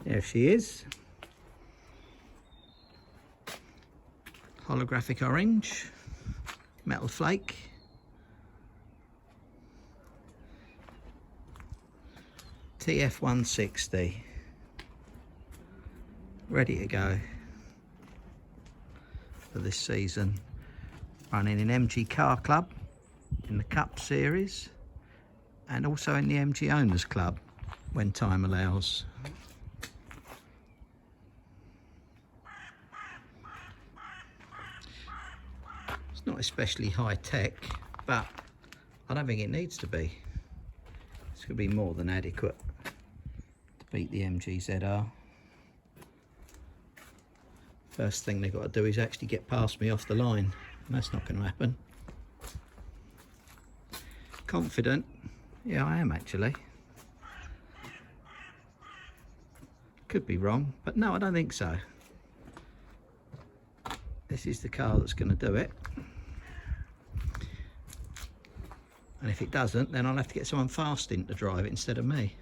There she is. Holographic orange, metal flake. TF160. Ready to go for this season. Running in MG Car Club, in the Cup Series, and also in the MG Owners Club when time allows. It's not especially high tech, but I don't think it needs to be. It's going to be more than adequate to beat the MG ZR. First thing they've got to do is actually get past me off the line, and that's not going to happen. Confident? Yeah, I am actually. Could be wrong, but no, I don't think so. This is the car that's going to do it. And if it doesn't, then I'll have to get someone fast in to drive it instead of me.